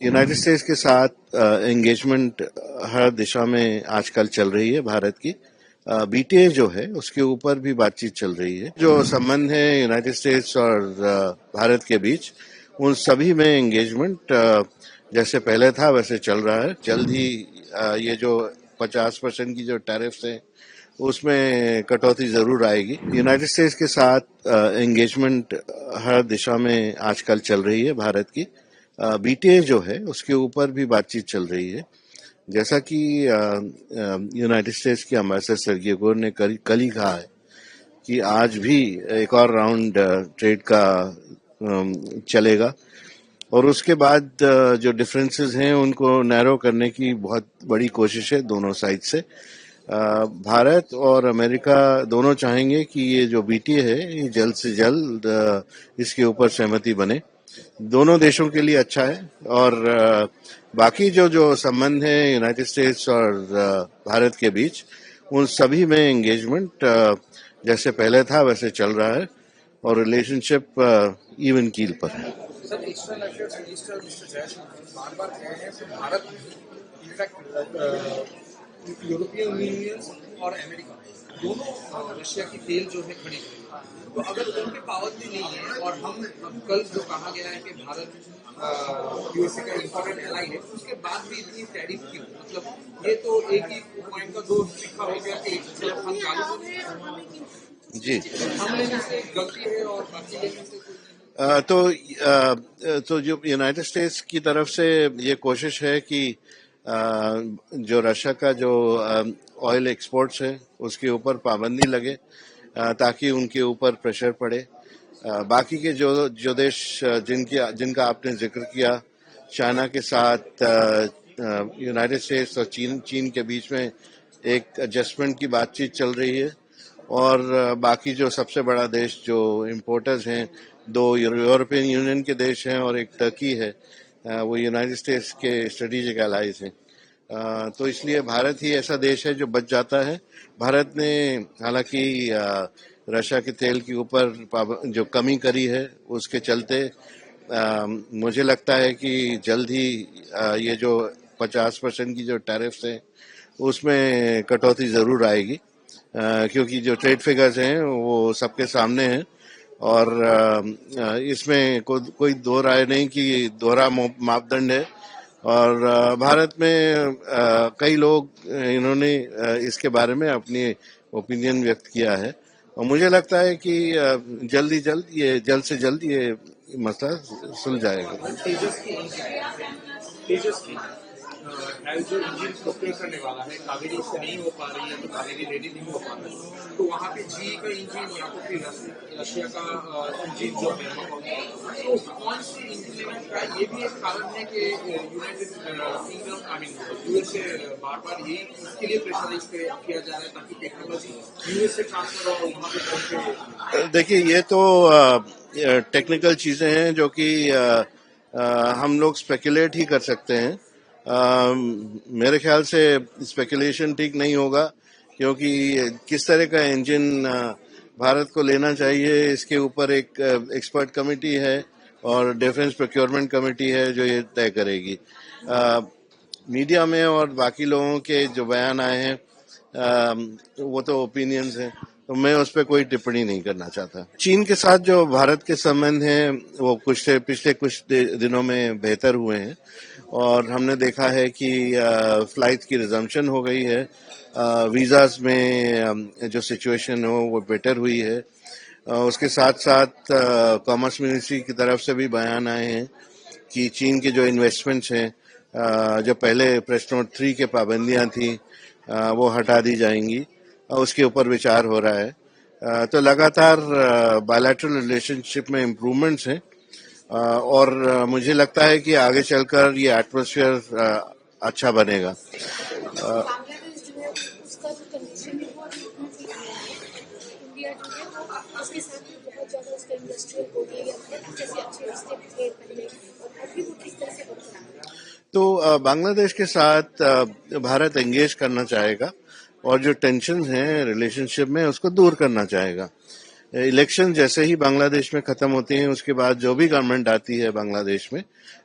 United states के साथ engagement हर दिशा में आजकल चल रही है भारत की। बीटीए जो है उसके ऊपर भी बातचीत चल रही है। जो संबंध है यूनाइटेड स्टेट्स और भारत के बीच, उन सभी में एंगेजमेंट जैसे पहले था वैसे चल रहा है। जल्द ही ये जो 50% की जो टैरिफ्स हैं उसमें कटौती जरूर आएगी। यूनाइटेड स्टेट्स के साथ एंगेजमेंट हर दिशा में आजकल चल रही है भारत की। बीटीए जो है उसके ऊपर भी बातचीत चल रही है। जैसा कि यूनाइटेड स्टेट्स के अम्बेसडर सर्गी गोर ने कल ही कहा है कि आज भी एक और राउंड ट्रेड का चलेगा और उसके बाद जो डिफरेंसेस हैं उनको नैरो करने की बहुत बड़ी कोशिश है दोनों साइड से। भारत और अमेरिका दोनों चाहेंगे कि ये जो बीटीए है ये जल्द से जल्द इसके ऊपर सहमति बने। दोनों देशों के लिए अच्छा है। और बाकी जो जो संबंध है यूनाइटेड स्टेट्स और भारत के बीच, उन सभी में एंगेजमेंट जैसे पहले था वैसे चल रहा है और रिलेशनशिप इवन कील पर है। Sir, external affairs minister mister Jaishankar बार बार कह रहे हैं कि भारत इनफैक्ट यूरोपियन यूनियन और अमेरिका दोनों रशिया की तेल जो है खरीद रही है। तो अगर उनकी पाबंदी नहीं है और हम कल जो कहा गया है कि भारत यूएसए का इम्पोर्टेंट एलाई है, उसके बाद भी इतनी टैरिफ क्यों? मतलब ये तो एक ही पॉइंट का दो सिक्का हो गया कि हम चालू जी हम लेने से गलती है और बाकी लेने से तो जो यूनाइटेड स्टेट्स की तरफ से ये कोशिश है कि जो रशिया का जो ऑयल एक्सपोर्ट्स है उसके ऊपर पाबंदी लगे ताकि उनके ऊपर प्रेशर पड़े। बाकी के जो जो देश जिनका आपने जिक्र किया, चाइना के साथ यूनाइटेड स्टेट्स और चीन के बीच में एक एडजस्टमेंट की बातचीत चल रही है। और बाकी जो सबसे बड़ा देश जो इम्पोर्टर्स हैं, दो यूरोपियन यूनियन के देश हैं और एक टर्की है, वो यूनाइटेड स्टेट्स के स्ट्रेटेजिक एलाइज हैं। तो इसलिए भारत ही ऐसा देश है जो बच जाता है। भारत ने हालांकि रशिया के तेल के ऊपर जो कमी करी है उसके चलते मुझे लगता है कि जल्द ही ये जो 50% की जो टैरिफ्स हैं उसमें कटौती जरूर आएगी। क्योंकि जो ट्रेड फिगर्स हैं वो सबके सामने हैं और इसमें कोई दो राय नहीं कि दोहरा मापदंड है। और भारत में कई लोग इन्होंने इसके बारे में अपनी ओपिनियन व्यक्त किया है और मुझे लगता है कि जल्द से जल्द ये मसला सुलझ जाएगा। तेजस की जो इंजन प्रोक्योर करने वाला है, कावेरी से नहीं हो पा रही है तो कावेरी रेडी नहीं हो पा रही है, तो वहाँ पे जी का इंजन या तो फिर रशिया का इंजन जो है तो कौन सी इंजन का ये भी एक कारण है कि United Kingdom I mean USA बार बार यही इसके लिए प्रेशराइज किया जा रहा है ताकि टेक्नोलॉजी यूएसए ट्रांसफर और वहाँ पे पहुंचे। देखिए, ये तो टेक्निकल चीजें हैं जो कि हम लोग स्पेकुलेट ही कर सकते हैं। मेरे ख्याल से स्पेकुलेशन ठीक नहीं होगा, क्योंकि किस तरह का इंजन भारत को लेना चाहिए इसके ऊपर एक एक्सपर्ट कमेटी है और डिफेंस प्रोक्योरमेंट कमेटी है जो ये तय करेगी। मीडिया में और बाकी लोगों के जो बयान आए हैं वो तो ओपिनियंस हैं, तो मैं उस पर कोई टिप्पणी नहीं करना चाहता। चीन के साथ जो भारत के संबंध हैं वो पिछले कुछ दिनों में बेहतर हुए हैं और हमने देखा है कि फ्लाइट की रिजम्पशन हो गई है। वीज़ाज में जो सिचुएशन हो वो बेटर हुई है। उसके साथ साथ कॉमर्स मिनिस्ट्री की तरफ से भी बयान आए हैं कि चीन के जो इन्वेस्टमेंट्स हैं, जो पहले प्रेस नोट 3 के पाबंदियां थी वो हटा दी जाएंगी, उसके ऊपर विचार हो रहा है। तो लगातार बायलैटरल रिलेशनशिप में इम्प्रूवमेंट्स हैं और मुझे लगता है कि आगे चलकर ये एटमॉस्फेयर अच्छा बनेगा। तो बांग्लादेश के साथ भारत एंगेज करना चाहेगा और जो टेंशन हैं रिलेशनशिप में उसको दूर करना चाहेगा। इलेक्शन जैसे ही बांग्लादेश में खत्म होते हैं उसके बाद जो भी गवर्नमेंट आती है बांग्लादेश में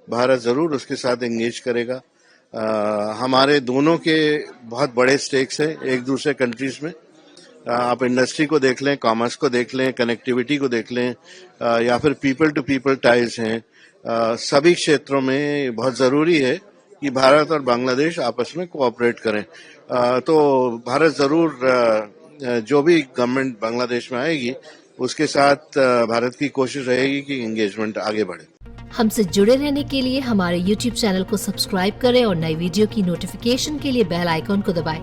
भारत ज़रूर उसके साथ एंगेज करेगा। हमारे दोनों के बहुत बड़े स्टेक्स हैं एक दूसरे कंट्रीज में। आप इंडस्ट्री को देख लें, कॉमर्स को देख लें, कनेक्टिविटी को देख लें, या फिर पीपल टू पीपल टाइज हैं। सभी क्षेत्रों में बहुत ज़रूरी है कि भारत और बांग्लादेश आपस में कोऑपरेट करें। तो भारत ज़रूर जो भी गवर्नमेंट बांग्लादेश में आएगी उसके साथ भारत की कोशिश रहेगी कि एंगेजमेंट आगे बढ़े। हमसे जुड़े रहने के लिए हमारे YouTube चैनल को सब्सक्राइब करें और नई वीडियो की नोटिफिकेशन के लिए बेल आइकॉन को दबाएं।